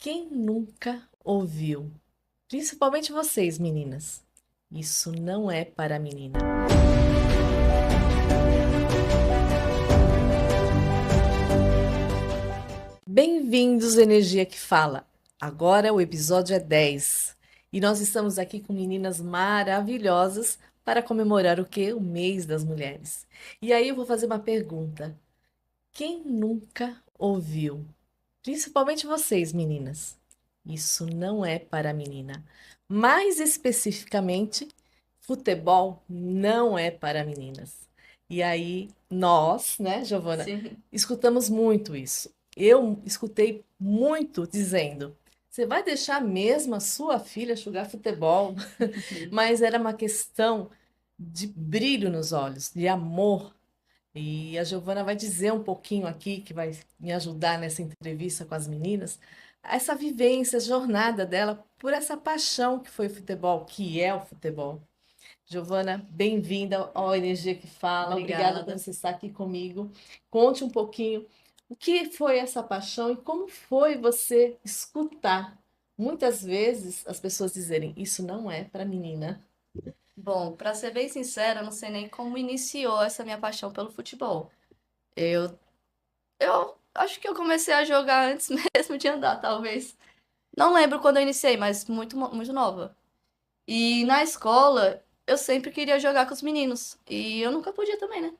Quem nunca ouviu? Principalmente vocês, meninas. Isso não é para menina. Bem-vindos, Energia que Fala. Agora o episódio é 10 e nós estamos aqui com meninas maravilhosas para comemorar o quê? O mês das mulheres. E aí eu vou fazer uma pergunta. Quem nunca ouviu? Principalmente vocês, meninas. Isso não é para menina. Mais especificamente, futebol não é para meninas. E aí, nós, né, Giovana, Sim. escutamos muito isso. Eu escutei muito dizendo: você vai deixar mesmo a sua filha jogar futebol? Mas era uma questão de brilho nos olhos, de amor. E a Giovana vai dizer um pouquinho aqui, que vai me ajudar nessa entrevista com as meninas, essa vivência, essa jornada dela por essa paixão que foi o futebol, que é o futebol. Giovana, bem-vinda ao Energia que Fala. Obrigada por Obrigada. você estar aqui comigo. Conte um pouquinho o que foi essa paixão e como foi você escutar muitas vezes as pessoas dizerem: isso não é para menina. Bom, para ser bem sincera, eu não sei nem como iniciou essa minha paixão pelo futebol. Eu acho que eu comecei a jogar antes mesmo de andar, talvez. Não lembro quando eu iniciei, mas muito nova. E na escola, eu sempre queria jogar com os meninos. E eu nunca podia também, né?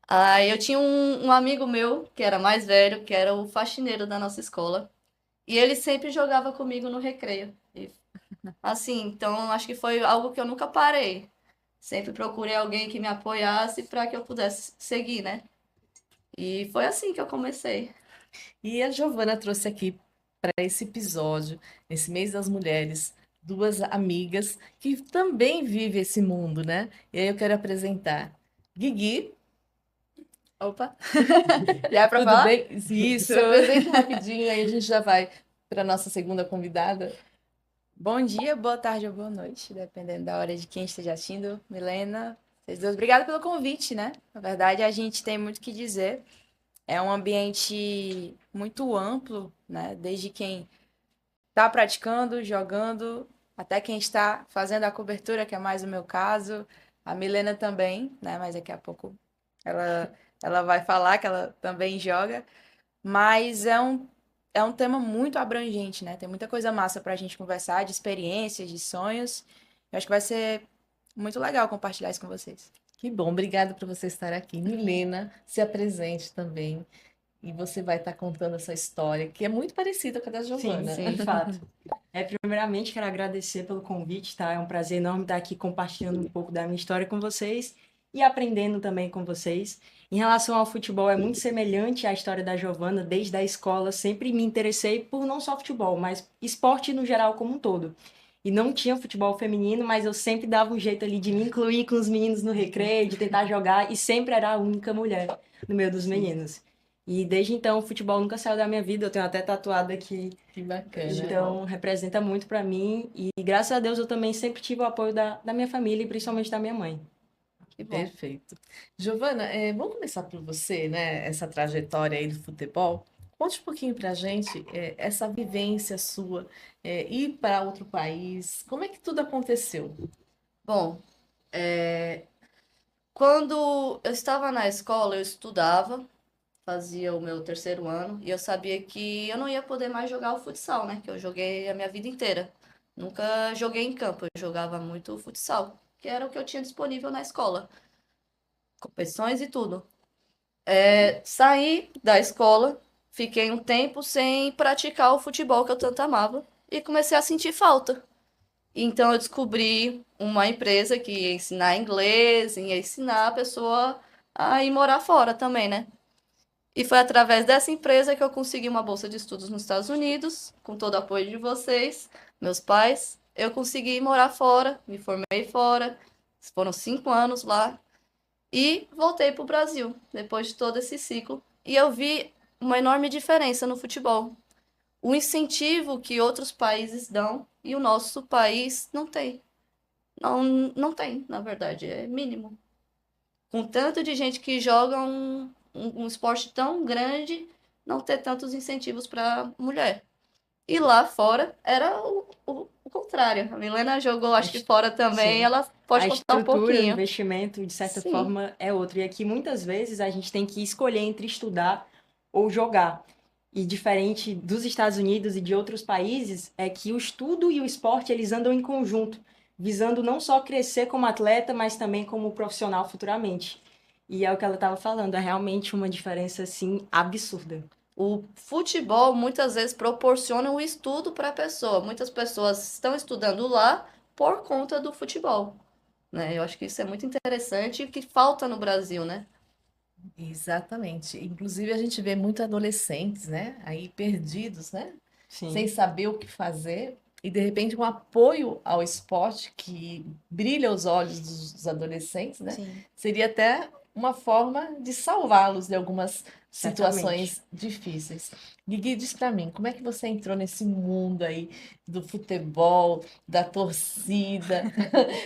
Aí eu tinha um amigo meu, que era mais velho, que era o faxineiro da nossa escola. E ele sempre jogava comigo no recreio. E, assim, então acho que foi algo que eu nunca parei. Sempre procurei alguém que me apoiasse para que eu pudesse seguir, né? E foi assim que eu comecei. E a Giovana trouxe aqui para esse episódio, nesse mês das mulheres, duas amigas que também vivem esse mundo, né? E aí eu quero apresentar Guigui, Opa, já é pra tudo falar? bem? Isso, Isso. se apresenta rapidinho, aí a gente já vai para nossa segunda convidada. Bom dia, boa tarde ou boa noite, dependendo da hora de quem esteja assistindo. Milena, vocês dois, obrigada pelo convite, né? Na verdade, a gente tem muito o que dizer. É um ambiente muito amplo, né? Desde quem está praticando, jogando, até quem está fazendo a cobertura, que é mais o meu caso. A Milena também, né? Mas daqui a pouco ela, ela vai falar que ela também joga. Mas é um tema muito abrangente, né? Tem muita coisa massa pra gente conversar, de experiências, de sonhos. Eu acho que vai ser muito legal compartilhar isso com vocês. Que bom, obrigada por você estar aqui. Milena, se apresente também. E você vai estar contando essa história, que é muito parecida com a da Sim, Giovana. de Sim. fato. Primeiramente, quero agradecer pelo convite, tá? É um prazer enorme estar aqui compartilhando um pouco da minha história com vocês e aprendendo também com vocês. Em relação ao futebol, é muito semelhante à história da Giovana. Desde a escola, sempre me interessei por não só futebol, mas esporte no geral como um todo. E não tinha futebol feminino, mas eu sempre dava um jeito ali de me incluir com os meninos no recreio, de tentar jogar, e sempre era a única mulher no meio dos meninos. E desde então, o futebol nunca saiu da minha vida. Eu tenho até tatuado aqui. Que bacana. Então, representa muito para mim. E graças a Deus eu também sempre tive o apoio da minha família e principalmente da minha mãe. Que bom. Perfeito. Giovana, vamos começar por você, né? Essa trajetória aí do futebol. Conte um pouquinho pra gente, essa vivência sua, ir para outro país. Como é que tudo aconteceu? Bom, quando eu estava na escola, eu estudava, fazia o meu terceiro ano, e eu sabia que eu não ia poder mais jogar o futsal, né? Que eu joguei a minha vida inteira. Nunca joguei em campo, eu jogava muito futsal, que era o que eu tinha disponível na escola, competições e tudo. Saí da escola, fiquei um tempo sem praticar o futebol que eu tanto amava e comecei a sentir falta. Então eu descobri uma empresa que ia ensinar inglês, ia ensinar a pessoa a ir morar fora também, né? E foi através dessa empresa que eu consegui uma bolsa de estudos nos Estados Unidos, com todo o apoio de vocês, meus pais. Eu consegui morar fora, me formei fora, foram 5 anos lá e voltei para o Brasil depois de todo esse ciclo. E eu vi uma enorme diferença no futebol. O incentivo que outros países dão e o nosso país não tem. Não, não tem, na verdade, é mínimo. Com tanto de gente que joga um esporte tão grande, não ter tantos incentivos para mulher. E lá fora era o contrário. A Milena jogou, A acho que fora também, Sim. ela A pode contar um estrutura, o pouquinho. investimento, de certa Sim, forma, é outro. E aqui, muitas vezes, a gente tem que escolher entre estudar ou jogar. E diferente dos Estados Unidos e de outros países, é que o estudo e o esporte, eles andam em conjunto, visando não só crescer como atleta, mas também como profissional futuramente. E é o que ela estava falando, é realmente uma diferença, assim, absurda. o futebol muitas vezes proporciona o estudo para a pessoa. Muitas pessoas estão estudando lá por conta do futebol, né? Eu acho que isso é muito interessante e que falta no Brasil, né? Exatamente. Inclusive, a gente vê muito adolescentes, né? Aí perdidos, né? Sem Sim, saber o que fazer. E, de repente, um apoio ao esporte que brilha os olhos dos adolescentes, né? Sim. Seria até uma forma de salvá-los de algumas certamente. situações difíceis. Guigui, diz para mim, como é que você entrou nesse mundo aí do futebol, da torcida,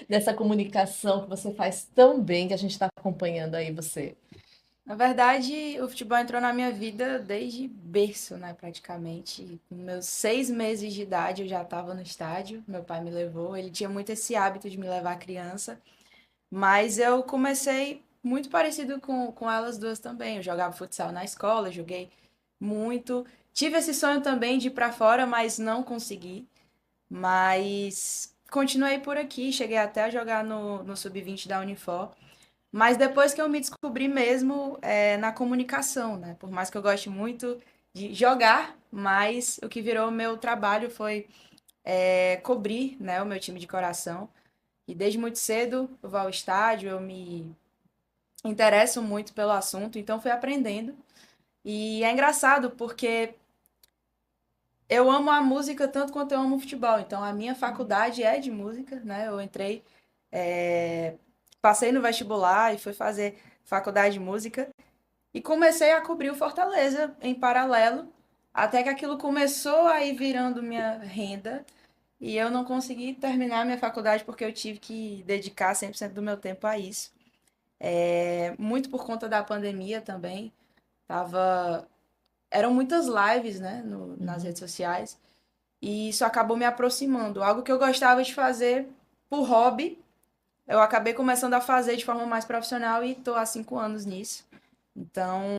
dessa comunicação que você faz tão bem, que a gente está acompanhando aí você? Na verdade, o futebol entrou na minha vida desde berço, né, praticamente. Com meus 6 meses de idade, eu já estava no estádio. Meu pai me levou. Ele tinha muito esse hábito de me levar criança. Mas eu comecei muito parecido com elas duas também. Eu jogava futsal na escola, joguei muito. Tive esse sonho também de ir para fora, mas não consegui. Mas continuei por aqui, cheguei até a jogar no Sub-20 da Unifor. Mas depois que eu me descobri mesmo na comunicação, né? Por mais que eu goste muito de jogar, mas o que virou meu trabalho foi cobrir, né, o meu time de coração. E desde muito cedo eu vou ao estádio, eu me interesso muito pelo assunto, então fui aprendendo. E é engraçado porque eu amo a música tanto quanto eu amo o futebol. Então a minha faculdade é de música, né? Eu entrei, passei no vestibular e fui fazer faculdade de música e comecei a cobrir o Fortaleza em paralelo, até que aquilo começou a ir virando minha renda. E eu não consegui terminar minha faculdade porque eu tive que dedicar 100% do meu tempo a isso. Muito por conta da pandemia também. Tava... Eram muitas lives, né, nas Uhum. redes sociais. E isso acabou me aproximando. Algo que eu gostava de fazer por hobby, eu acabei começando a fazer de forma mais profissional e estou há 5 anos nisso. Então,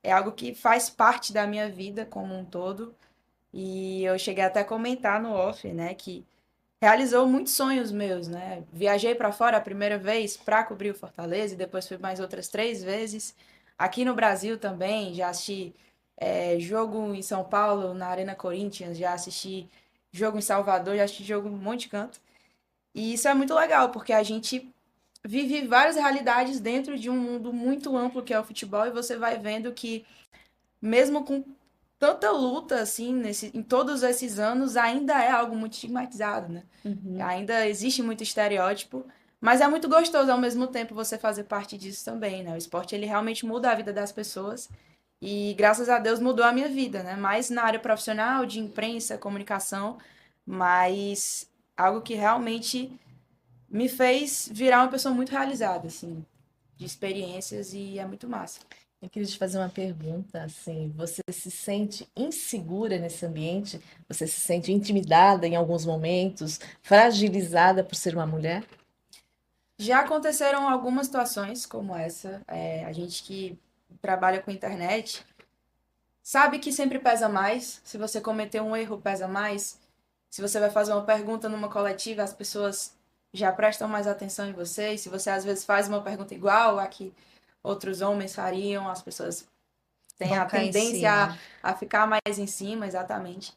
é algo que faz parte da minha vida como um todo. E eu cheguei até a comentar no off, né, que realizou muitos sonhos meus, né? Viajei para fora a primeira vez para cobrir o Fortaleza e depois fui mais outras 3 vezes. Aqui no Brasil também, já assisti jogo em São Paulo, na Arena Corinthians, já assisti jogo em Salvador, já assisti jogo em um monte de canto. E isso é muito legal, porque a gente vive várias realidades dentro de um mundo muito amplo que é o futebol e você vai vendo que mesmo com tanta luta assim em todos esses anos, ainda é algo muito estigmatizado, né? Uhum. Ainda existe muito estereótipo, mas é muito gostoso ao mesmo tempo você fazer parte disso também, né? O esporte ele realmente muda a vida das pessoas e graças a Deus mudou a minha vida, né? Mais na área profissional, de imprensa, comunicação, mas algo que realmente me fez virar uma pessoa muito realizada, assim, de experiências e é muito massa. Eu queria te fazer uma pergunta, assim, você se sente insegura nesse ambiente? Você se sente intimidada em alguns momentos, fragilizada por ser uma mulher? Já aconteceram algumas situações como essa. A gente que trabalha com internet sabe que sempre pesa mais. Se você cometer um erro, pesa mais. Se você vai fazer uma pergunta numa coletiva, as pessoas já prestam mais atenção em você. E se você às vezes faz uma pergunta igual a que outros homens fariam, as pessoas têm Vão a cá em tendência cima. a ficar mais em cima, exatamente.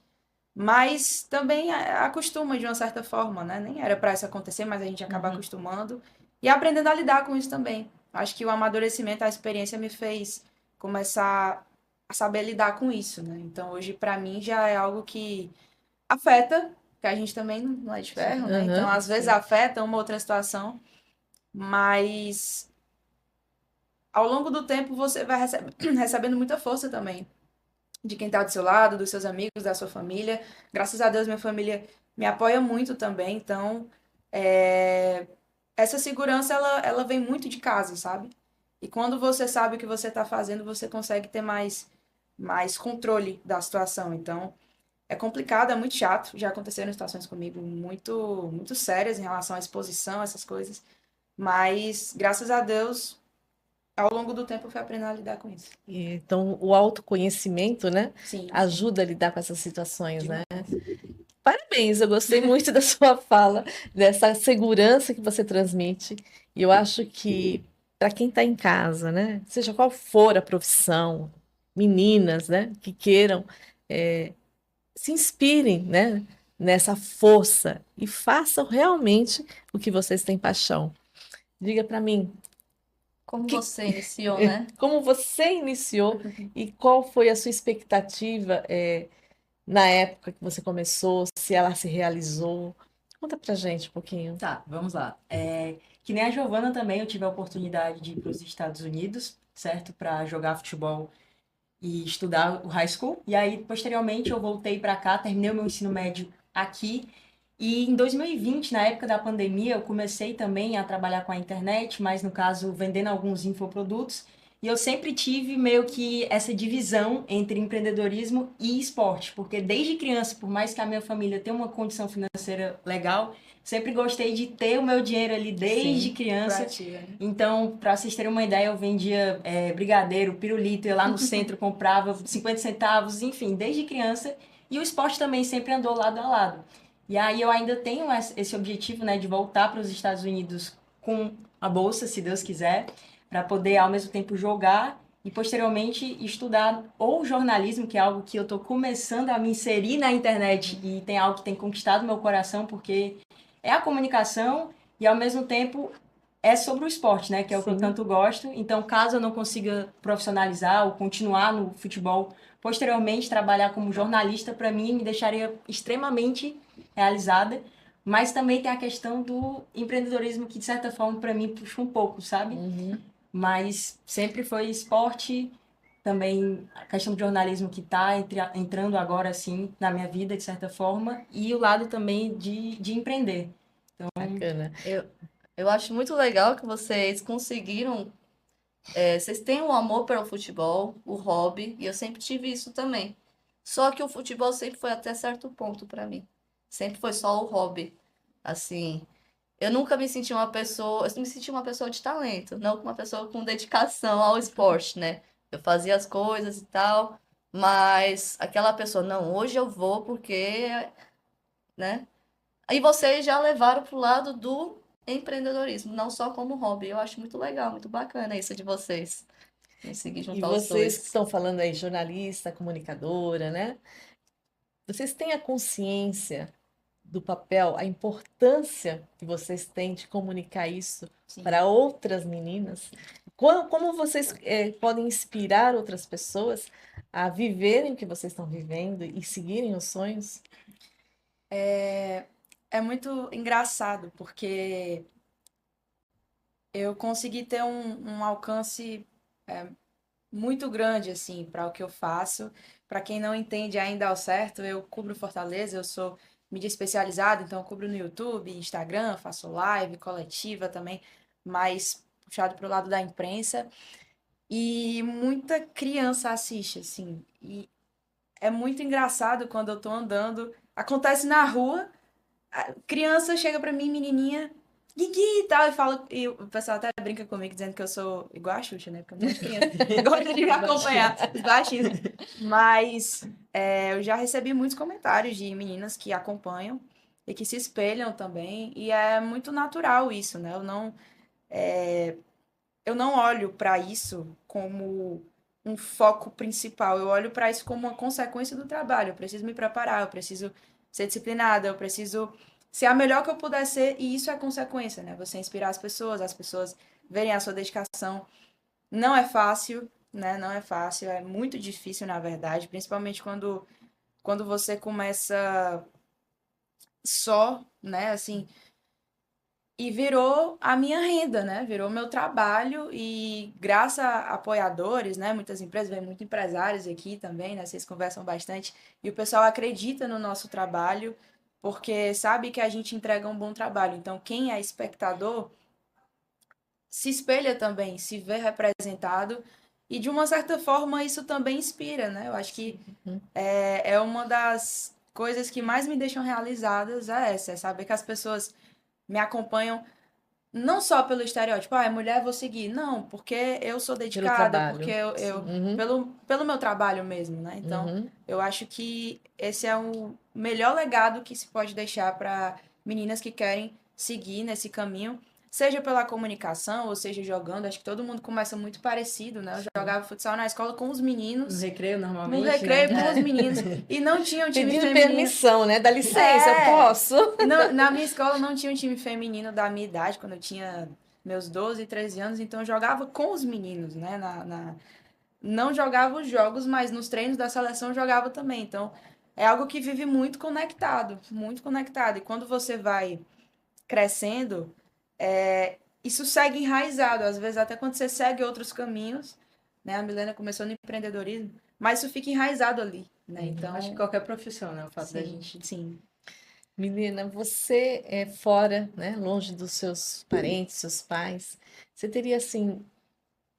Mas também acostuma de uma certa forma, né? Nem era para isso acontecer, mas a gente acaba Uhum. acostumando e aprendendo a lidar com isso também. Acho que o amadurecimento, a experiência me fez começar a saber lidar com isso, né? Então hoje para mim já é algo que afeta, que a gente também não é de ferro, né? Então Aham, às vezes sim. afeta uma outra situação, mas ao longo do tempo você vai recebendo muita força também de quem está do seu lado, dos seus amigos, da sua família. Graças a Deus, minha família me apoia muito também. Então, é, essa segurança, ela vem muito de casa, sabe? E quando você sabe o que você está fazendo, você consegue ter mais controle da situação. Então, é complicado, é muito chato. Já aconteceram situações comigo muito, muito sérias em relação à exposição, essas coisas. Mas, graças a Deus, ao longo do tempo eu fui aprendendo a lidar com isso. Então, o autoconhecimento, né, Sim, sim. ajuda a lidar com essas situações, né? Demais. Parabéns, eu gostei muito da sua fala, dessa segurança que você transmite. E eu acho que para quem está em casa, né, seja qual for a profissão, meninas, né, que queiram, eh, se inspirem, né, nessa força e façam realmente o que vocês têm paixão. Diga para mim, Como que- você iniciou, né? como você iniciou e qual foi a sua expectativa, na época que você começou, se ela se realizou. Conta pra gente um pouquinho. Tá, vamos lá. Que nem a Giovana também, eu tive a oportunidade de ir para os Estados Unidos, certo? Para jogar futebol e estudar o high school. E aí, posteriormente, eu voltei para cá, terminei o meu ensino médio aqui. E em 2020, na época da pandemia, eu comecei também a trabalhar com a internet, mas no caso, vendendo alguns infoprodutos. E eu sempre tive meio que essa divisão entre empreendedorismo e esporte, porque desde criança, por mais que a minha família tenha uma condição financeira legal, sempre gostei de ter o meu dinheiro ali desde Sim. criança. Proativa, né? Então, para vocês terem uma ideia, eu vendia brigadeiro, pirulito, ia lá no centro, comprava 50 centavos, enfim, desde criança. E o esporte também sempre andou lado a lado. E aí eu ainda tenho esse objetivo, né, de voltar para os Estados Unidos com a bolsa, se Deus quiser, para poder ao mesmo tempo jogar e posteriormente estudar ou jornalismo, que é algo que eu estou começando a me inserir na internet e tem algo que tem conquistado meu coração, porque é a comunicação e ao mesmo tempo é sobre o esporte, né? Que é o que eu Sim. tanto gosto. Então, caso eu não consiga profissionalizar ou continuar no futebol, posteriormente trabalhar como jornalista, para mim, me deixaria extremamente realizada. Mas também tem a questão do empreendedorismo que, de certa forma, para mim, puxa um pouco, sabe? Uhum. Mas sempre foi esporte, também a questão do jornalismo que está entrando agora, assim, na minha vida, de certa forma, e o lado também de empreender. Bacana. Eu acho muito legal que vocês conseguiram. Vocês têm um amor pelo futebol, o hobby, e eu sempre tive isso também. Só que o futebol sempre foi até certo ponto pra mim. Sempre foi só o hobby. Assim, eu nunca me senti uma pessoa. Eu me senti uma pessoa de talento, não uma pessoa com dedicação ao esporte, né? Eu fazia as coisas e tal, mas aquela pessoa, não, hoje eu vou porque, né? Aí vocês já levaram pro lado do empreendedorismo, não só como hobby. Eu acho muito legal, muito bacana isso de vocês. Conseguir E juntar os vocês que dois. estão falando aí, jornalista, comunicadora, né? Vocês têm a consciência do papel, a importância que vocês têm de comunicar isso Sim. para outras meninas? Como vocês podem inspirar outras pessoas a viverem o que vocês estão vivendo e seguirem os sonhos? É muito engraçado, porque eu consegui ter um alcance muito grande, assim, para o que eu faço. Para quem não entende ainda ao certo, eu cubro Fortaleza, eu sou mídia especializada, então eu cubro no YouTube, Instagram, faço live, coletiva também, mais puxado para o lado da imprensa. E muita criança assiste, assim. E é muito engraçado quando eu tô andando. Acontece na rua, a criança chega pra mim, menininha, Gui e tal, e fala. E o pessoal até brinca comigo dizendo que eu sou igual a Xuxa, né? Porque eu não gosto de criança. Eu gosto de me acompanhar, os baixinhos. Mas eu já recebi muitos comentários de meninas que acompanham e que se espelham também. E é muito natural isso, né? Eu não olho para isso como um foco principal. Eu olho para isso como uma consequência do trabalho. Eu preciso me preparar, eu preciso ser disciplinada, eu preciso ser a melhor que eu puder ser, e isso é consequência, né? Você inspirar as pessoas verem a sua dedicação. Não é fácil, né? Não é fácil, é muito difícil, na verdade, principalmente quando você começa só, né? Assim, e virou a minha renda, né? Virou meu trabalho e graças a apoiadores, né? Muitas empresas, vem muitos empresários aqui também, né? Vocês conversam bastante e o pessoal acredita no nosso trabalho porque sabe que a gente entrega um bom trabalho. Então, quem é espectador se espelha também, se vê representado e de uma certa forma isso também inspira, né? Eu acho que é uma coisas que mais me deixam realizadas é essa, é saber que as pessoas me acompanham não só pelo estereótipo, é mulher, vou seguir. Não, porque eu sou Pelo dedicada, porque trabalho. Uhum, pelo meu trabalho mesmo, né? Então, uhum. eu acho que esse é o melhor legado que se pode deixar para meninas que querem seguir nesse caminho, seja pela comunicação, ou seja jogando. Acho que todo mundo começa muito parecido, né? Eu jogava futsal na escola com os No meninos, recreio, no normalmente, né? recreio com os meninos, e não tinha um time Pedindo feminino. permissão, né? Dá licença, eu É, posso? na minha escola não tinha um time feminino da minha idade, quando eu tinha meus 12, 13 anos, então eu jogava com os meninos, né? Não jogava os jogos, mas nos treinos da seleção eu jogava também. Então, é algo que vive muito conectado, muito conectado. E quando você vai crescendo, isso segue enraizado. Às vezes, até quando você segue outros caminhos, né? A Milena começou no empreendedorismo, mas isso fica enraizado ali, né? Então, Acho que qualquer profissão, né? O fato da sim, gente. sim. Menina, você é fora, né? Longe dos seus parentes, seus pais. Você teria, assim,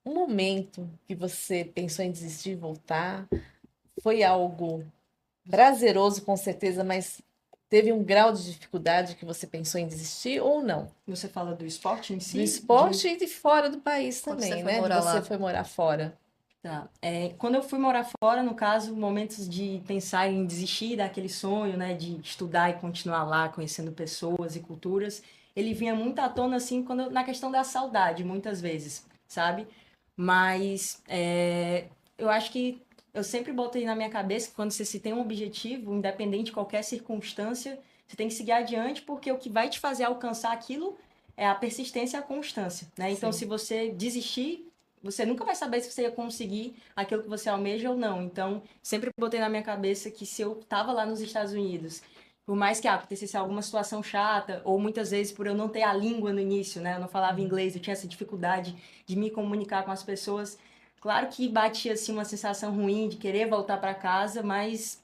um momento que você pensou em desistir e voltar? Foi algo prazeroso, com certeza, mas teve um grau de dificuldade que você pensou em desistir ou não? Você fala do esporte em Do si, esporte e de fora do país Quando você também, foi né? De morar você lá. foi morar fora. Tá. Quando eu fui morar fora, no caso, momentos de pensar em desistir daquele sonho, né, de estudar e continuar lá, conhecendo pessoas e culturas, ele vinha muito à tona, assim, na questão da saudade, muitas vezes, sabe? Mas eu acho que eu sempre botei na minha cabeça que quando você se tem um objetivo, independente de qualquer circunstância, você tem que seguir adiante, porque o que vai te fazer alcançar aquilo é a persistência e a constância, né? Então, Sim. se você desistir, você nunca vai saber se você ia conseguir aquilo que você almeja ou não. Então, sempre botei na minha cabeça que se eu estava lá nos Estados Unidos, por mais que acontecesse alguma situação chata, ou muitas vezes por eu não ter a língua no início, né? Eu não falava inglês, eu tinha essa dificuldade de me comunicar com as pessoas. Claro que batia assim uma sensação ruim de querer voltar para casa, mas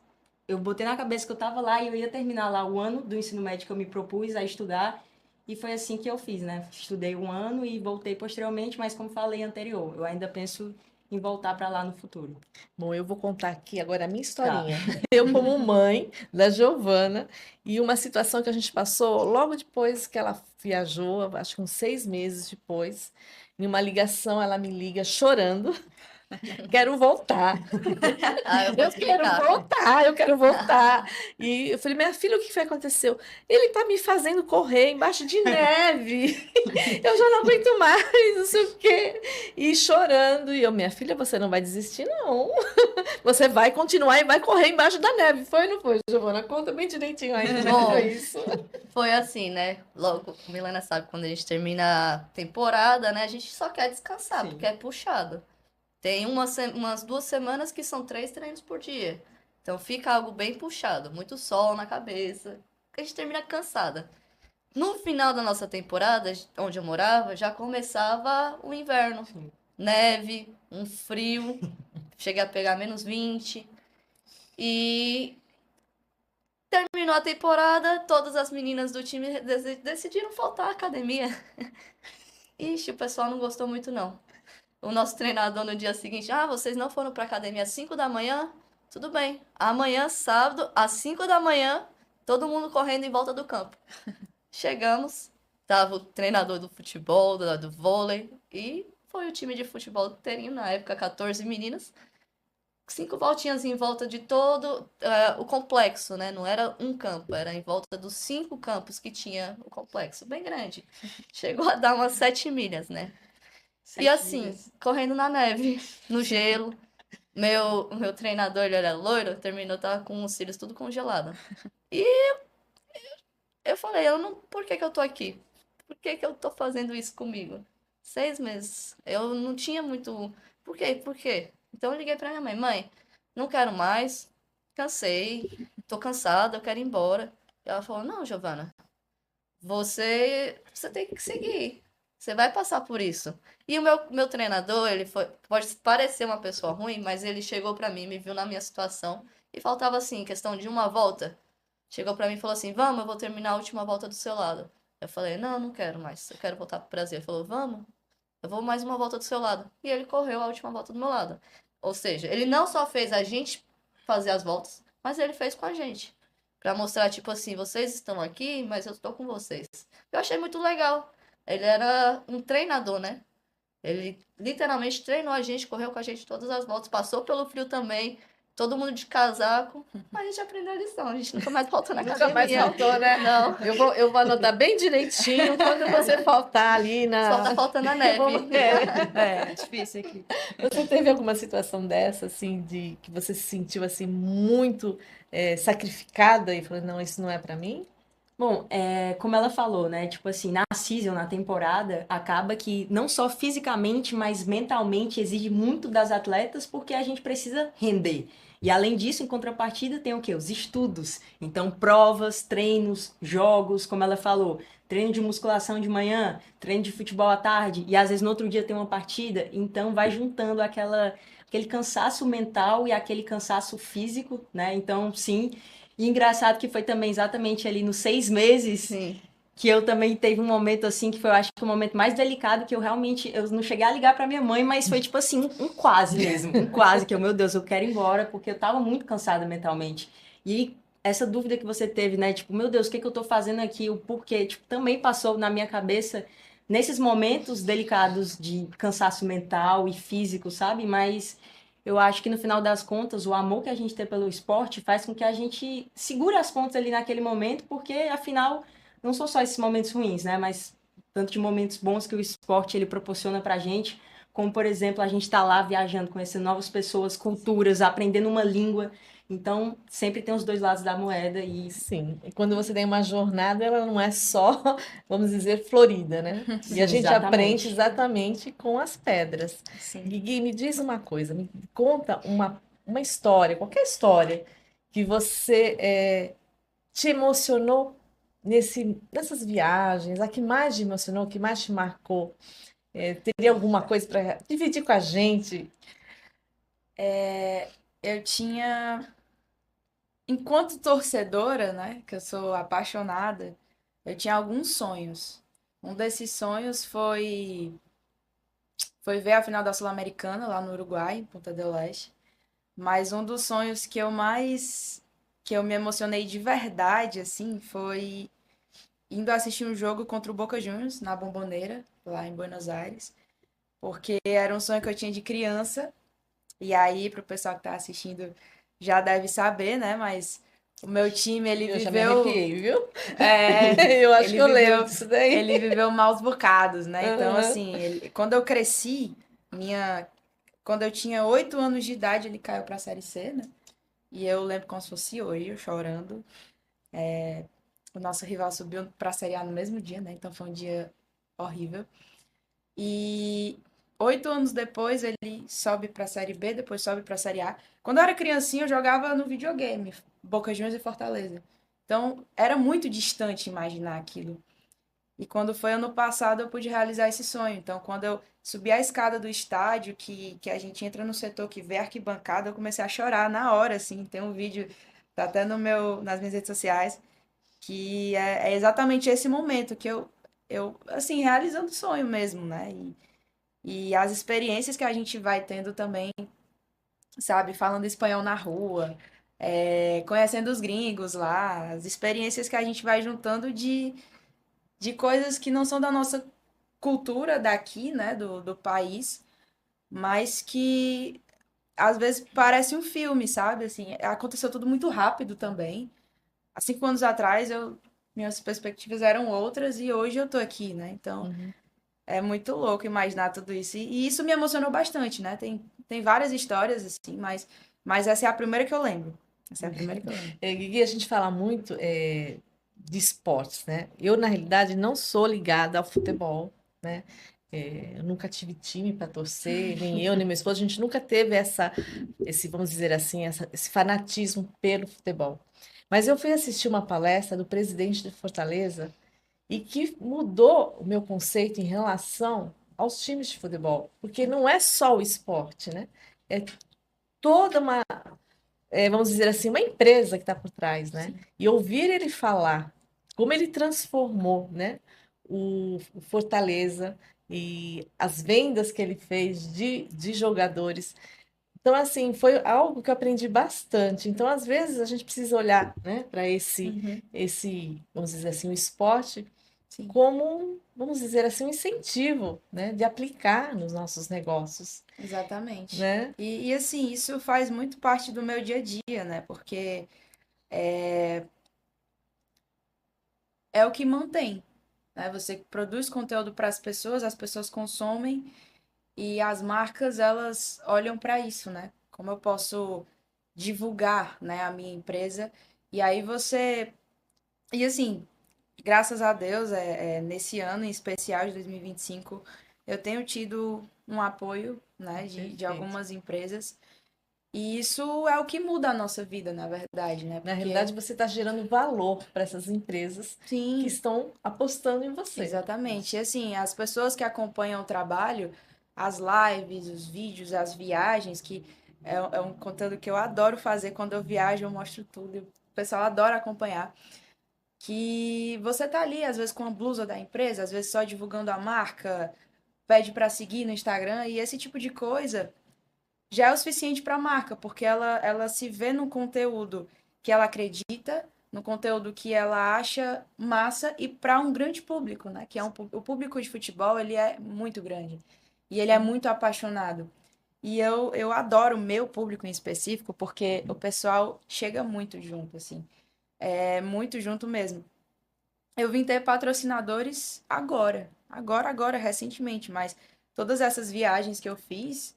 eu botei na cabeça que eu estava lá e eu ia terminar lá o ano do ensino médio que eu me propus a estudar. E foi assim que eu fiz, né? Estudei um ano e voltei posteriormente, mas como falei anterior, eu ainda penso em voltar para lá no futuro. Bom, eu vou contar aqui agora a minha Tá. historinha. Eu, como mãe da Giovana, e uma situação que a gente passou logo depois que ela viajou, acho que uns 6 meses depois, em uma ligação, ela me liga chorando. Quero voltar. Ah, eu vou Eu quero explicar. voltar, eu quero voltar. E eu falei, minha filha, o que foi que aconteceu? Ele tá me fazendo correr embaixo de neve. Eu já não aguento mais, não sei o quê. E chorando. E eu, minha filha, você não vai desistir, não. Você vai continuar e vai correr embaixo da neve. Foi ou não foi, Giovana? Conta bem direitinho aí como é que foi Bom, isso. foi assim, né? Logo, a Milena sabe, quando a gente termina a temporada, né? A gente só quer descansar, Sim. porque é puxado. Tem umas 2 semanas que são 3 treinos por dia. Então fica algo bem puxado, muito sol na cabeça. A gente termina cansada. No final da nossa temporada, onde eu morava, já começava o inverno. Sim. Neve, um frio. Cheguei a pegar -20. E terminou a temporada, todas as meninas do time decidiram faltar à academia. Ixi, o pessoal não gostou muito, não. O nosso treinador no dia seguinte, vocês não foram pra academia às 5 da manhã? Tudo bem. Amanhã, sábado, às 5 da manhã, todo mundo correndo em volta do campo. Chegamos, tava o treinador do futebol, do vôlei, e foi o time de futebol inteirinho, na época, 14 meninas. 5 voltinhas em volta de todo o complexo, né? Não era um campo, era em volta dos 5 campos que tinha o complexo, bem grande. Chegou a dar umas 7 milhas, né? E 7 assim, milhas. correndo na neve, no gelo. O meu treinador, ele era loiro, terminou, tava com os cílios tudo congelado. E eu falei, por que que eu tô aqui? Por que que eu tô fazendo isso comigo? 6 meses. Eu não tinha muito. Por quê? Por quê? Então eu liguei pra minha mãe, mãe, não quero mais, cansei, tô cansada, eu quero ir embora. E ela falou, não, Giovana, você tem que seguir. Você vai passar por isso. E o meu treinador, ele foi, pode parecer uma pessoa ruim, mas ele chegou pra mim, me viu na minha situação e faltava assim, questão de uma volta. Chegou pra mim e falou assim: "Vamos, eu vou terminar a última volta do seu lado". Eu falei: "Não, não quero mais. Eu quero voltar pro Brasil". Ele falou: "Vamos, eu vou mais uma volta do seu lado". E ele correu a última volta do meu lado. Ou seja, ele não só fez a gente fazer as voltas, mas ele fez com a gente. Pra mostrar, tipo assim, vocês estão aqui, mas eu estou com vocês. Eu achei muito legal. Ele era um treinador, né? Ele literalmente treinou a gente, correu com a gente todas as voltas, passou pelo frio também, todo mundo de casaco. Mas a gente aprendeu a lição, a gente nunca mais voltou na Nunca mais academia. faltou, né? Não, Eu vou anotar bem direitinho quando você faltar ali só tá faltando a neve. É, difícil aqui. Você teve alguma situação dessa, assim, de que você se sentiu assim muito sacrificada e falou, não, isso não é pra mim? Bom, como ela falou, né? Tipo assim, na season, na temporada, acaba que não só fisicamente, mas mentalmente exige muito das atletas, porque a gente precisa render. E além disso, em contrapartida, tem o quê? Os estudos. Então, provas, treinos, jogos, como ela falou, treino de musculação de manhã, treino de futebol à tarde, e às vezes no outro dia tem uma partida. Então, vai juntando aquele cansaço mental e aquele cansaço físico, né? Então, sim. E engraçado que foi também exatamente ali nos 6 meses Sim. que eu também teve um momento assim, que foi, eu acho que o momento mais delicado, que eu não cheguei a ligar pra minha mãe, mas foi tipo assim, um quase mesmo, um quase, que eu, meu Deus, eu quero ir embora, porque eu tava muito cansada mentalmente. E essa dúvida que você teve, né, tipo, meu Deus, o que que eu tô fazendo aqui, o porquê, tipo, também passou na minha cabeça nesses momentos delicados de cansaço mental e físico, sabe? Mas eu acho que no final das contas, o amor que a gente tem pelo esporte faz com que a gente segure as pontas ali naquele momento, porque afinal não são só esses momentos ruins, né? Mas tanto de momentos bons que o esporte ele proporciona pra gente, como por exemplo, a gente tá lá viajando, conhecendo novas pessoas, culturas, aprendendo uma língua. Então, sempre tem os dois lados da moeda e Sim, e quando você tem uma jornada, ela não é só, vamos dizer, florida, né? E a sim, gente aprende exatamente. exatamente com as pedras. Sim. Gui, me diz uma coisa, me conta uma história, qualquer história, que você te emocionou nessas viagens, a que mais te emocionou, que mais te marcou. Teria alguma coisa para dividir com a gente? Eu tinha, enquanto torcedora, né, que eu sou apaixonada, eu tinha alguns sonhos. Um desses sonhos foi ver a final da Sul-Americana lá no Uruguai, em Punta del Este. Mas um dos sonhos que eu me emocionei de verdade assim foi indo assistir um jogo contra o Boca Juniors na Bombonera, lá em Buenos Aires, porque era um sonho que eu tinha de criança. E aí, pro pessoal que tá assistindo já deve saber, né? Mas o meu time, Eu já me arrepiei, viu? Eu acho que ele eu lembro viveu, disso daí. ele viveu maus bocados, né? Então, Aham. assim, quando eu cresci, quando eu tinha 8 anos de idade, ele caiu pra Série C, né? E eu lembro como se fosse hoje, eu chorando. O nosso rival subiu pra Série A no mesmo dia, né? Então foi um dia horrível. E 8 anos depois ele sobe pra Série B, depois sobe pra Série A. Quando eu era criancinha, eu jogava no videogame, Boca Juniors e Fortaleza. Então era muito distante imaginar aquilo. E quando foi ano passado, eu pude realizar esse sonho. Então, quando eu subi a escada do estádio, que a gente entra no setor que vê a arquibancada, eu comecei a chorar na hora, assim. Tem um vídeo, tá até nas minhas redes sociais, que é exatamente esse momento que assim, realizando o sonho mesmo, né? E as experiências que a gente vai tendo também, sabe? Falando espanhol na rua, conhecendo os gringos lá, as experiências que a gente vai juntando de coisas que não são da nossa cultura daqui, né, do país, mas que às vezes parece um filme, sabe? Assim, aconteceu tudo muito rápido também. Há 5 anos atrás, minhas perspectivas eram outras e hoje eu tô aqui, né? Então, Uhum. é muito louco imaginar tudo isso. E isso me emocionou bastante, né? Tem várias histórias, assim, mas essa é a primeira que eu lembro. Essa é a primeira que eu lembro. Guigui, a gente fala muito de esportes, né? Eu, na realidade, não sou ligada ao futebol, né? Eu nunca tive time para torcer, nem eu, nem meu esposo, a gente nunca teve vamos dizer assim, esse fanatismo pelo futebol. Mas eu fui assistir uma palestra do presidente de Fortaleza e que mudou o meu conceito em relação aos times de futebol, porque não é só o esporte, né? É toda vamos dizer assim, uma empresa que está por trás, né? Sim. E ouvir ele falar como ele transformou, né, o Fortaleza e as vendas que ele fez de jogadores Então, assim, foi algo que eu aprendi bastante. Então, às vezes, a gente precisa olhar, né, para Uhum, vamos dizer assim, o esporte sim, como, vamos dizer assim, um incentivo, né, de aplicar nos nossos negócios, exatamente. né? E assim, isso faz muito parte do meu dia a dia, né? Porque é o que mantém, né? Você produz conteúdo para as pessoas consomem e as marcas, elas olham para isso, né? Como eu posso divulgar, né, a minha empresa? E aí você... E assim, graças a Deus, nesse ano em especial de 2025, eu tenho tido um apoio, né, de Perfeito. algumas empresas. E isso é o que muda a nossa vida, na verdade, né? Na Porque, realidade, você está gerando valor para essas empresas que sim, estão apostando em você. exatamente. E assim, as pessoas que acompanham o trabalho, as lives, os vídeos, as viagens, que é um conteúdo que eu adoro fazer quando eu viajo, eu mostro tudo. E o pessoal adora acompanhar. Que você tá ali, às vezes, com a blusa da empresa, às vezes só divulgando a marca, pede para seguir no Instagram, e esse tipo de coisa já é o suficiente para a marca, porque ela se vê num conteúdo que ela acredita, no conteúdo que ela acha massa e para um grande público, né? Que é o público de futebol, ele é muito grande e ele é Sim. muito apaixonado. E eu adoro o meu público em específico, porque o pessoal chega muito junto, assim. É muito junto mesmo. Eu vim ter patrocinadores agora, recentemente, mas todas essas viagens que eu fiz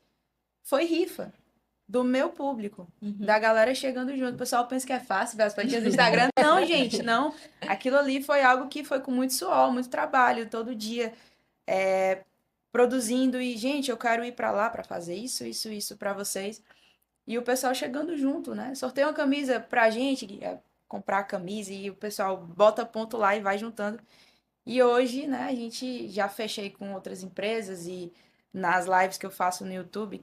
foi rifa do meu público, da Uhum. galera chegando junto. O pessoal pensa que é fácil ver as fotinhas do Instagram. Não, gente, não. Aquilo ali foi algo que foi com muito suor, muito trabalho, todo dia, produzindo. E, gente, eu quero ir pra lá pra fazer isso pra vocês. E o pessoal chegando junto, né? Sorteia uma camisa pra gente, comprar a camisa, e o pessoal bota ponto lá e vai juntando. E hoje, né, a gente já fechei com outras empresas e nas lives que eu faço no YouTube,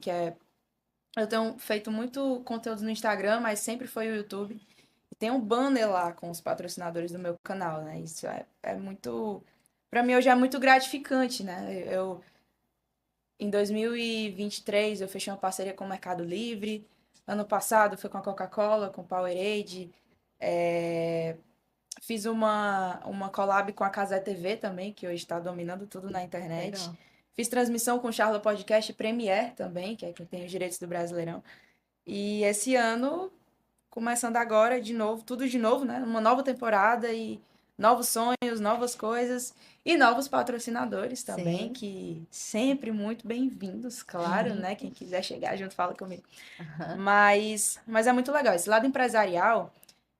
eu tenho feito muito conteúdo no Instagram, mas sempre foi o YouTube. E tem um banner lá com os patrocinadores do meu canal, né? Isso é muito. Pra mim hoje é muito gratificante, né? Em 2023, eu fechei uma parceria com o Mercado Livre. Ano passado foi com a Coca-Cola, com o Powerade. É, fiz uma collab com a Casé TV também, que hoje está dominando tudo na internet. Legal. Fiz transmissão com o Charla Podcast Premier também, que é quem tem os direitos do Brasileirão. E esse ano, começando agora de novo, tudo de novo, né? Uma nova temporada e novos sonhos, novas coisas e novos patrocinadores também, Sim. que sempre muito bem-vindos, claro, Uhum. né? Quem quiser chegar junto, fala comigo. Mas é muito legal. Esse lado empresarial,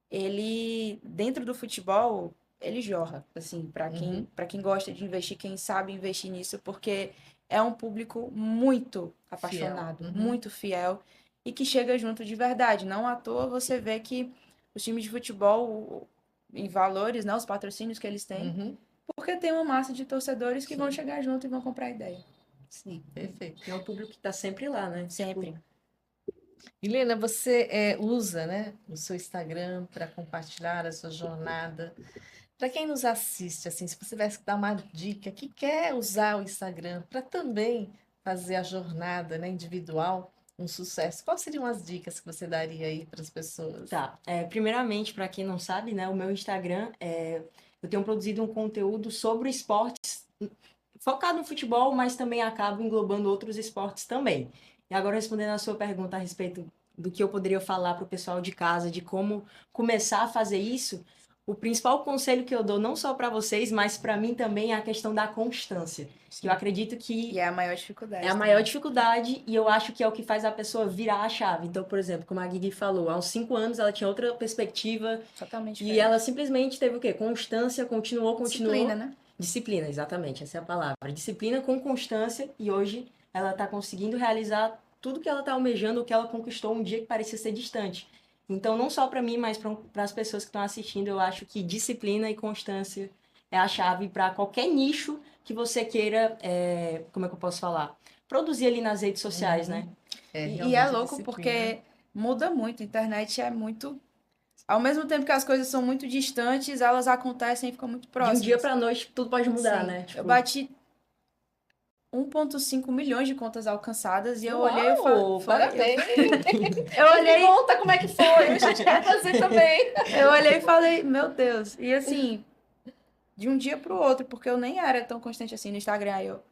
ele, dentro do futebol, ele jorra, assim, Uhum. para quem gosta de investir, quem sabe investir nisso, porque é um público muito Fiel. apaixonado, Uhum. muito fiel e que chega junto de verdade. Não à toa você vê que os times de futebol, em valores, né, os patrocínios que eles têm, Uhum. porque tem uma massa de torcedores que vão Sim. chegar junto e vão comprar ideia. Sim, perfeito. É um público que tá sempre lá, né? Tipo, Sempre. Helena, você usa, né, o seu Instagram para compartilhar a sua jornada. Para quem nos assiste, assim, se você tivesse que dar uma dica, que quer usar o Instagram para também fazer a jornada, né, individual um sucesso, quais seriam as dicas que você daria aí para as pessoas? tá. Primeiramente, para quem não sabe, né, o meu Instagram eu tenho produzido um conteúdo sobre esportes focado no futebol, mas também acabo englobando outros esportes também. E agora respondendo a sua pergunta a respeito do que eu poderia falar para o pessoal de casa, de como começar a fazer isso, o principal conselho que eu dou, não só para vocês, mas para mim também, é a questão da constância. Que eu Sim. acredito que E é a maior é a dificuldade maior também. dificuldade e eu acho que é o que faz a pessoa virar a chave. Então, por exemplo, como a Guigui falou, há uns 5 anos ela tinha outra perspectiva Totalmente e ela diferente. simplesmente teve o quê? Constância, Disciplina, continuou. né? Disciplina, exatamente, essa é a palavra. Disciplina com constância e hoje ela está conseguindo realizar tudo que ela está almejando, o que ela conquistou um dia que parecia ser distante. Então, não só para mim, mas para as pessoas que estão assistindo, eu acho que disciplina e constância é a chave para qualquer nicho que você queira, como é que eu posso falar? Produzir ali nas redes sociais, né? Uhum. É E é realmente a louco disciplina. porque muda muito. A internet é muito. Ao mesmo tempo que as coisas são muito distantes, elas acontecem e ficam muito De um dia próximas. para noite tudo pode mudar, Sim. né? Eu Tipo, bati 1,5 milhões de contas alcançadas e eu olhei e Uau, falei, parabéns! eu olhei, Me conta como é que foi, a gente quer fazer também. eu olhei e falei, meu Deus. E assim, de um dia pro outro, porque eu nem era tão constante assim no Instagram, aí eu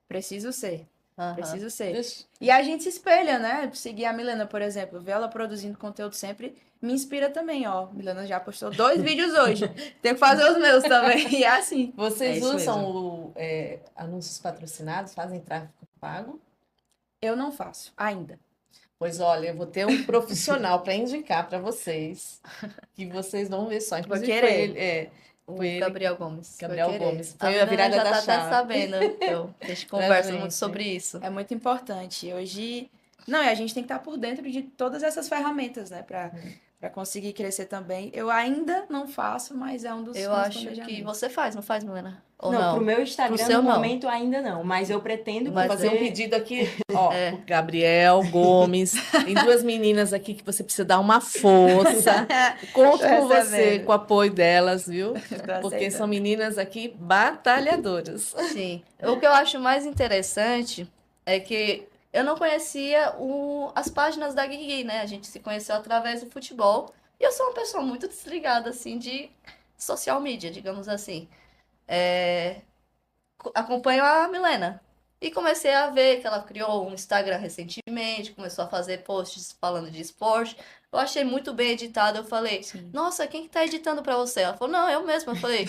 preciso ser. Aham. Preciso ser. Deixa- E a gente se espelha, né? Seguir a Milena, por exemplo, ver ela produzindo conteúdo sempre me inspira também, ó. Milena já postou 2 vídeos hoje. Tenho que fazer os meus também. E é assim. É Vocês isso usam anúncios patrocinados, fazem tráfego pago? Eu não faço, ainda. Pois olha, eu vou ter um profissional para indicar para vocês, que vocês vão ver só. Inclusive foi querer. ele, O foi ele, Gabriel Gomes. Gabriel querer. Gomes. A Foi a Milena virada já da tá até chave. sabendo. A gente conversa muito sobre isso. É muito importante. Hoje. Não, e a gente tem que estar por dentro de todas essas ferramentas, né? Pra conseguir crescer também. Eu ainda não faço, mas é um dos Eu meus acho que planejamentos. você faz, não faz, Milena? Ou Não, não? pro meu Instagram Pro seu, no não. momento ainda não, mas eu pretendo Mas Vou fazer um porque- pedido aqui, ó, É. pro Gabriel Gomes. Tem duas meninas aqui que você precisa dar uma força. Conto Tô com você, recebendo. com o apoio delas, viu? Tô Porque aceitando. são meninas aqui batalhadoras. Sim. O que eu acho mais interessante é que eu não conhecia as páginas da Guigui, né? A gente se conheceu através do futebol. E eu sou uma pessoa muito desligada, assim, de social media, digamos assim. Acompanho a Milena. E comecei a ver que ela criou um Instagram recentemente, começou a fazer posts falando de esporte. Eu achei muito bem editado. Eu falei, Sim. nossa, quem que tá editando pra você? Ela falou, não, eu mesma. Eu falei,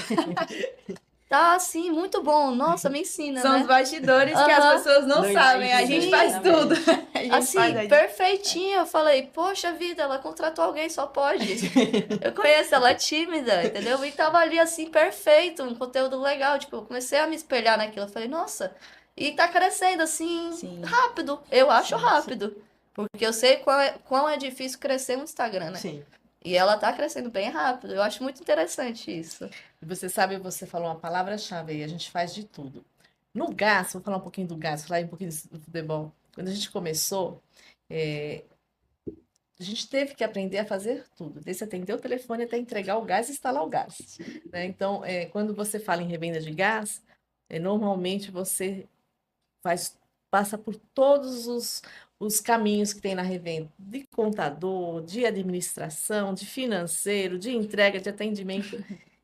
tá, sim, muito bom. Nossa, me ensina, São né? os bastidores que Aham. as pessoas não Não sabem. A imagina, gente faz tudo. exatamente. A gente Assim, faz a perfeitinho. Eu falei, poxa vida, ela contratou alguém, só pode. Eu conheço, ela é tímida, entendeu? E tava ali assim, perfeito, um conteúdo legal. Tipo, eu comecei a me espelhar naquilo. Eu falei, nossa, e tá crescendo assim, Sim. rápido. Eu acho Sim, rápido. Porque eu sei quão é difícil crescer um Instagram, né? Sim. E ela tá crescendo bem rápido. Eu acho muito interessante isso. E você sabe, você falou uma palavra-chave aí, a gente faz de tudo. No gás, vou falar um pouquinho do gás, falar um pouquinho do futebol. Quando a gente começou, a gente teve que aprender a fazer tudo, desde atender o telefone até entregar o gás e instalar o gás, né? Então, quando você fala em revenda de gás, normalmente você passa por todos os caminhos que tem na revenda, de contador, de administração, de financeiro, de entrega, de atendimento.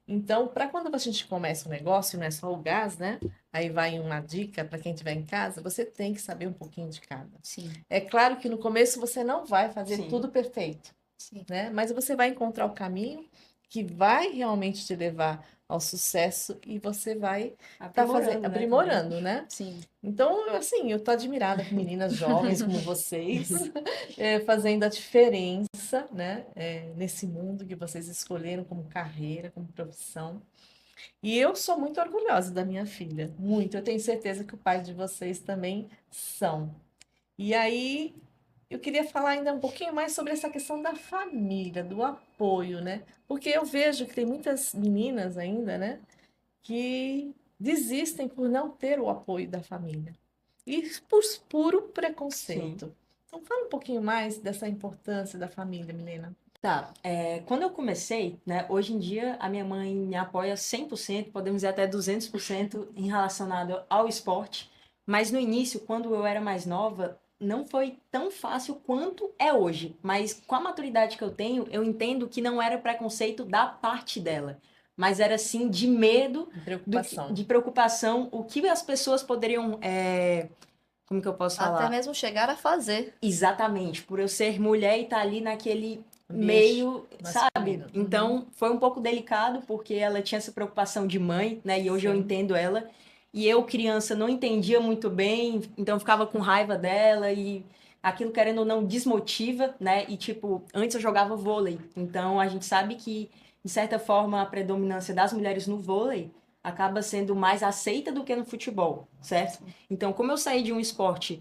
Então, para quando a gente começa um negócio, não é só o gás, né? Aí vai uma dica para quem estiver em casa, você tem que saber um pouquinho de cada. Sim. É claro que no começo você não vai fazer Sim. tudo perfeito, Sim. né? Mas você vai encontrar o caminho que vai realmente te levar ao sucesso e você vai estar Aprimorando, né, aprimorando, né? Sim. Então, assim, eu tô admirada com meninas jovens como vocês, fazendo a diferença, né, nesse mundo que vocês escolheram como carreira, como profissão. E eu sou muito orgulhosa da minha filha, muito. Eu tenho certeza que o pai de vocês também são. E aí, eu queria falar ainda um pouquinho mais sobre essa questão da família, do apoio, né? Porque eu vejo que tem muitas meninas ainda, né, que desistem por não ter o apoio da família. E por puro preconceito. Então, fala um pouquinho mais dessa importância da família, Milena. Tá, quando eu comecei, né, hoje em dia a minha mãe me apoia 100%, podemos dizer até 200% em relacionado ao esporte, mas no início, quando eu era mais nova, não foi tão fácil quanto é hoje, mas com a maturidade que eu tenho, eu entendo que não era preconceito da parte dela, mas era sim de medo, Preocupação. de preocupação, o que as pessoas poderiam, como que eu posso falar? Até mesmo chegar a fazer. Exatamente, por eu ser mulher e estar ali naquele Ambiente meio, sabe? masculino. Uhum. Então, foi um pouco delicado, porque ela tinha essa preocupação de mãe, né? E hoje eu Sim. entendo ela. E eu, criança, não entendia muito bem, então ficava com raiva dela e aquilo, querendo ou não, desmotiva, né? E, tipo, antes eu jogava vôlei. Então, a gente sabe que, de certa forma, a predominância das mulheres no vôlei acaba sendo mais aceita do que no futebol, certo? Então, como eu saí de um esporte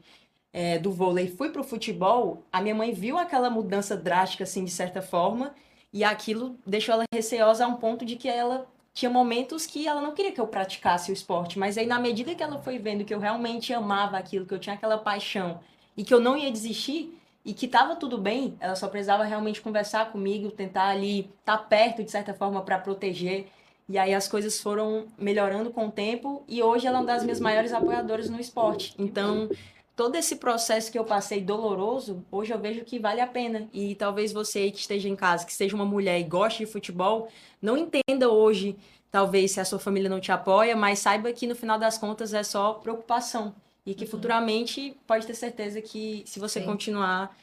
do vôlei e fui pro futebol, a minha mãe viu aquela mudança drástica, assim, de certa forma, e aquilo deixou ela receosa a um ponto de que ela tinha momentos que ela não queria que eu praticasse o esporte, mas aí na medida que ela foi vendo que eu realmente amava aquilo, que eu tinha aquela paixão e que eu não ia desistir e que tava tudo bem, ela só precisava realmente conversar comigo, tentar ali estar perto de certa forma para proteger. E aí as coisas foram melhorando com o tempo e hoje ela é uma das minhas maiores apoiadoras no esporte. Então, todo esse processo que eu passei doloroso, hoje eu vejo que vale a pena. E talvez você aí que esteja em casa, que seja uma mulher e goste de futebol, não entenda hoje, talvez, se a sua família não te apoia, mas saiba que no final das contas é só preocupação. E que futuramente pode ter certeza que se você Sim. continuar,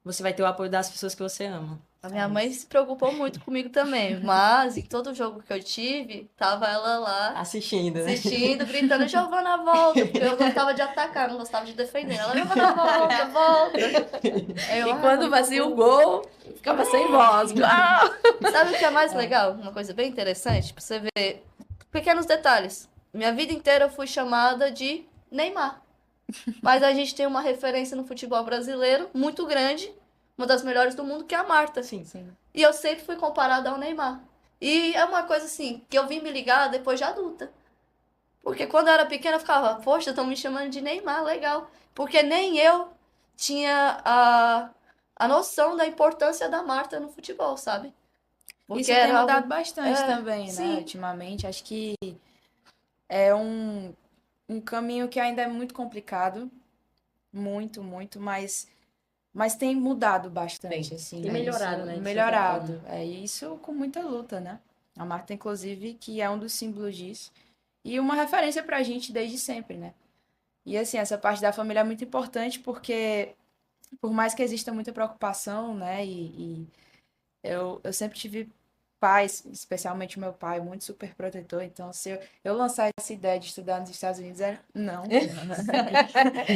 você vai ter o apoio das pessoas que você ama. A minha mãe se preocupou muito comigo também, mas em todo jogo que eu tive, tava ela lá Assistindo, né? assistindo, gritando, Giovana, volta, porque eu gostava de atacar, não gostava de defender. Ela, Giovana, volta, volta. Eu, E "Ah, quando mãe, fazia tá o bom." gol, ficava sem voz. Sabe o que é mais legal? Uma coisa bem interessante, pra você ver pequenos detalhes. Minha vida inteira eu fui chamada de Neymar. Mas a gente tem uma referência no futebol brasileiro muito grande, uma das melhores do mundo, que é a Marta. Sim. E eu sempre fui comparada ao Neymar. E é uma coisa assim, que eu vim me ligar depois de adulta. Porque quando eu era pequena eu ficava, poxa, estão me chamando de Neymar, legal. Porque nem eu tinha a noção da importância da Marta no futebol, sabe? Porque Isso tem era mudado algo... bastante É, também, né? sim. Ultimamente. Acho que é um caminho que ainda é muito complicado. Muito, muito, mas tem mudado bastante, Tem. assim, Tem né? melhorado, Isso, né, de certa melhorado. forma. É isso com muita luta, né? A Marta, inclusive, que é um dos símbolos disso. E uma referência pra gente desde sempre, né? E assim, essa parte da família é muito importante porque, por mais que exista muita preocupação, né? E eu sempre tive pais, especialmente meu pai, muito super protetor. Então, se eu lançar essa ideia de estudar nos Estados Unidos, não.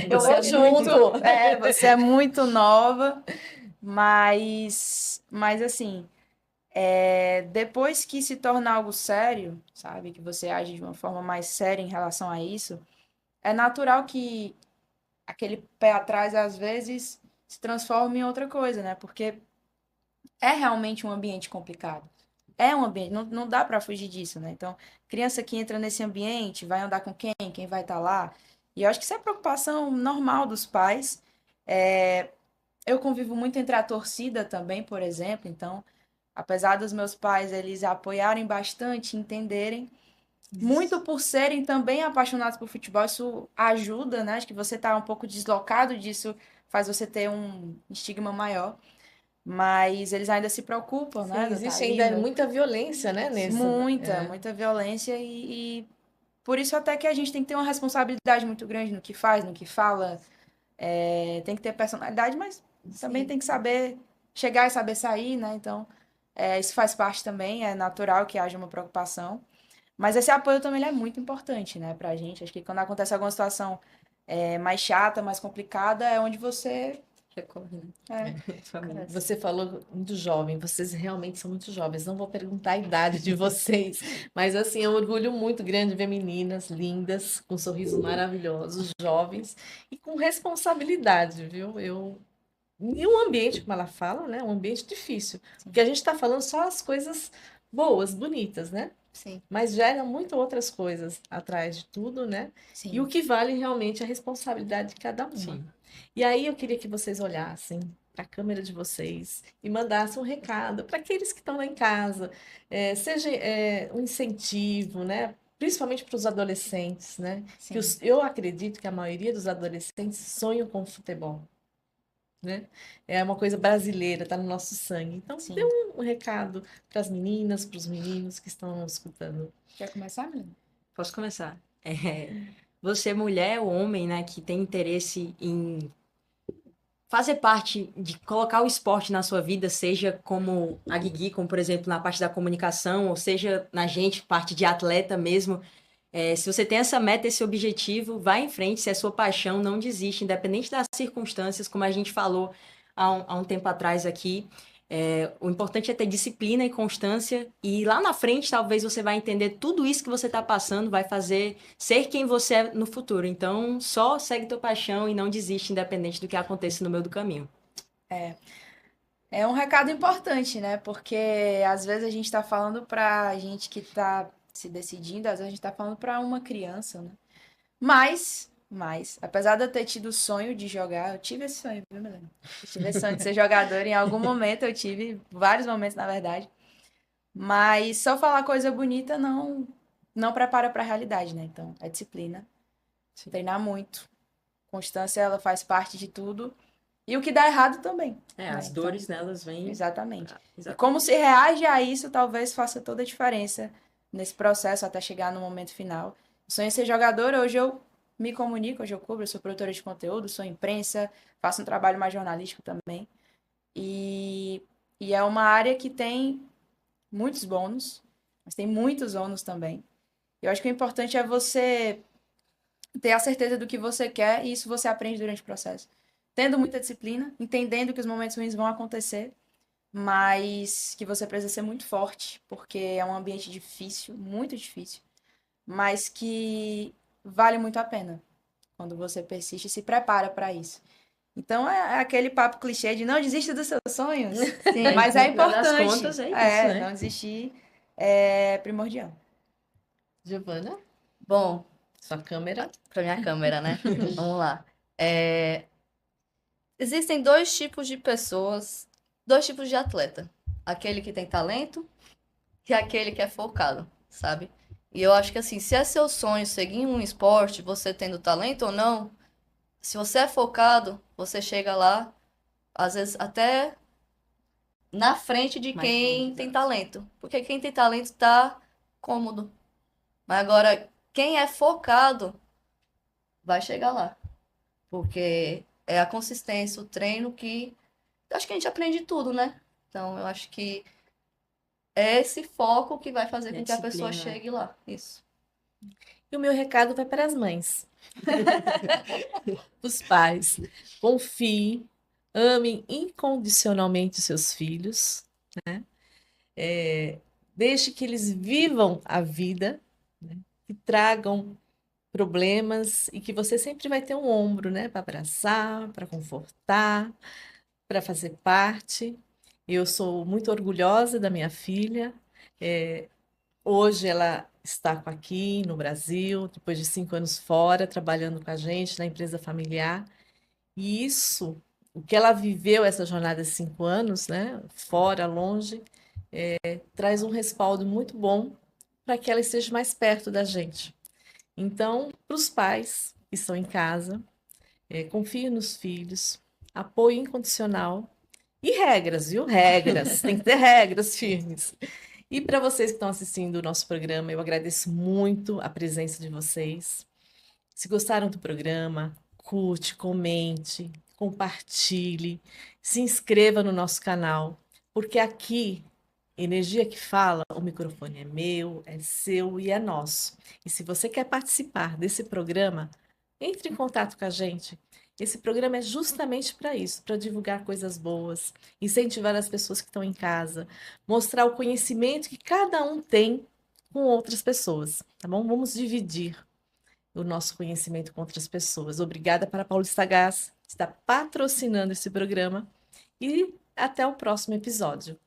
Eu Você vou é junto. você é muito nova, mas assim, depois que se torna algo sério, sabe, que você age de uma forma mais séria em relação a isso, é natural que aquele pé atrás, às vezes, se transforme em outra coisa, né? Porque é realmente um ambiente complicado. É um ambiente, não dá para fugir disso, né? Então, criança que entra nesse ambiente, vai andar com quem? Quem vai estar lá? E eu acho que isso é preocupação normal dos pais. É, eu convivo muito entre a torcida também, por exemplo, então, apesar dos meus pais eles apoiarem bastante, entenderem, muito por serem também apaixonados por futebol, isso ajuda, né? Acho que você tá um pouco deslocado disso, faz você ter um estigma maior, mas eles ainda se preocupam, Sim, né? Tá existe ali, ainda muita violência, né, muita, é. muita violência e por isso até que a gente tem que ter uma responsabilidade muito grande no que faz, no que fala, tem que ter personalidade, mas também tem que saber chegar e saber sair, né? Então, isso faz parte também, é natural que haja uma preocupação. Mas esse apoio também ele é muito importante, né, pra gente. Acho que quando acontece alguma situação mais chata, mais complicada, é onde você. Recorre, É, né? Família. Você falou muito jovem, vocês realmente são muito jovens. Não vou perguntar a idade de vocês, mas assim, é um orgulho muito grande ver meninas lindas, com sorrisos maravilhosos, jovens e com responsabilidade, viu? Em um ambiente, como ela fala, né? Um ambiente difícil, porque a gente está falando só as coisas boas, bonitas, né? Sim. Mas gera muito outras coisas atrás de tudo, né? E o sim. que vale realmente é a responsabilidade de cada uma. Sim. E aí eu queria que vocês olhassem para a câmera de vocês e mandassem um recado para aqueles que estão lá em casa, seja um incentivo, né? Principalmente para os adolescentes, né? Sim. Eu acredito que a maioria dos adolescentes sonham com futebol, né? É uma coisa brasileira, está no nosso sangue. Então, dê Sim. um recado para as meninas, para os meninos que estão escutando. Quer começar, Milena? Posso começar? Você, mulher ou homem, né, que tem interesse em fazer parte de colocar o esporte na sua vida, seja como a Guigui, como por exemplo na parte da comunicação, ou seja na gente, parte de atleta mesmo. Se você tem essa meta, esse objetivo, vá em frente, se é sua paixão, não desiste, independente das circunstâncias, como a gente falou há um tempo atrás aqui. O importante é ter disciplina e constância, e lá na frente talvez você vai entender tudo isso que você está passando, vai fazer ser quem você é no futuro. Então, só segue tua paixão e não desiste, independente do que aconteça no meio do caminho. É um recado importante, né? Porque às vezes a gente está falando para gente que está se decidindo, às vezes a gente está falando para uma criança, né? Mas, apesar de eu ter tido o sonho de jogar, eu tive esse sonho, viu, Milena? Eu tive esse sonho de ser jogador em algum momento, eu tive vários momentos, na verdade. Mas só falar coisa bonita não prepara para a realidade, né? Então, é disciplina, treinar muito. Constância, ela faz parte de tudo. E o que dá errado também. É, né? as Então, dores nelas vêm. exatamente. E Exatamente. como se reage a isso, talvez faça toda a diferença nesse processo até chegar no momento final. O sonho é ser jogadora, hoje eu me comunico, hoje eu cubro, eu sou produtora de conteúdo, sou imprensa, faço um trabalho mais jornalístico também. E, e é uma área que tem muitos bônus, mas tem muitos ônus também. Eu acho que o importante é você ter a certeza do que você quer e isso você aprende durante o processo. Tendo muita disciplina, entendendo que os momentos ruins vão acontecer, mas que você precisa ser muito forte, porque é um ambiente difícil, muito difícil, mas que vale muito a pena quando você persiste e se prepara para isso. Então é aquele papo clichê de não desista dos seus sonhos, Sim. mas é No final das importante. contas, é isso, né? Não desistir é primordial. Giovana, Bom, sua câmera. para minha câmera, né? Vamos lá. Existem dois tipos de pessoas, dois tipos de atleta. Aquele que tem talento e aquele que é focado, sabe? E eu acho que assim, se é seu sonho seguir um esporte, você tendo talento ou não, se você é focado, você chega lá, às vezes até na frente de Mais quem longe, tem exato. talento. Porque quem tem talento tá cômodo. Mas agora, quem é focado vai chegar lá. Porque é a consistência, o treino que. Eu acho que a gente aprende tudo, né? Então, eu acho que é esse foco que vai fazer É com que a pessoa disciplina, né? chegue lá. Isso. E o meu recado vai para as mães, os pais. Confie, amem incondicionalmente os seus filhos, né? Deixe que eles vivam a vida, né? Que tragam problemas e que você sempre vai ter um ombro, né? Para abraçar, para confortar, para fazer parte. Eu sou muito orgulhosa da minha filha. É, Hoje ela está aqui no Brasil, depois de 5 anos fora, trabalhando com a gente na empresa familiar. E isso, o que ela viveu essa jornada de 5 anos, né, fora, longe, traz um respaldo muito bom para que ela esteja mais perto da gente. Então, para os pais que estão em casa, confie nos filhos, apoio incondicional e regras, viu? Regras, tem que ter regras firmes. E para vocês que estão assistindo o nosso programa, eu agradeço muito a presença de vocês. Se gostaram do programa, curte, comente, compartilhe, se inscreva no nosso canal, porque aqui, Energia que Fala, o microfone é meu, é seu e é nosso. E se você quer participar desse programa, entre em contato com a gente. Esse programa é justamente para isso, para divulgar coisas boas, incentivar as pessoas que estão em casa, mostrar o conhecimento que cada um tem com outras pessoas, tá bom? Vamos dividir o nosso conhecimento com outras pessoas. Obrigada para a Paulista Gás, que está patrocinando esse programa, e até o próximo episódio.